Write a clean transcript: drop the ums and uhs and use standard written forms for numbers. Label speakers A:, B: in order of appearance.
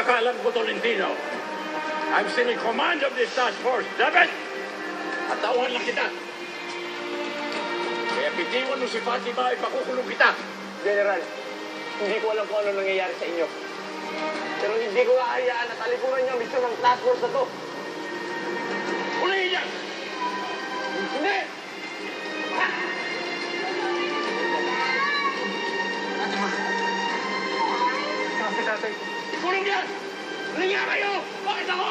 A: Alan ko, Tolentino. I'm still in command of this task force. Dapat! At tawan lang kita. Kaya bitiwan mo si Fatima, ipakukulong kita.
B: General, hindi ko alam kung ano nangyayari sa inyo. Pero hindi ko aayaan at alipunan niyo ang misyon ng task force na to.
A: Ulihin yan!
B: Hindi!
C: Si tatay.
A: Ikulong yan! Ulihin nga kayo! Bakit ako?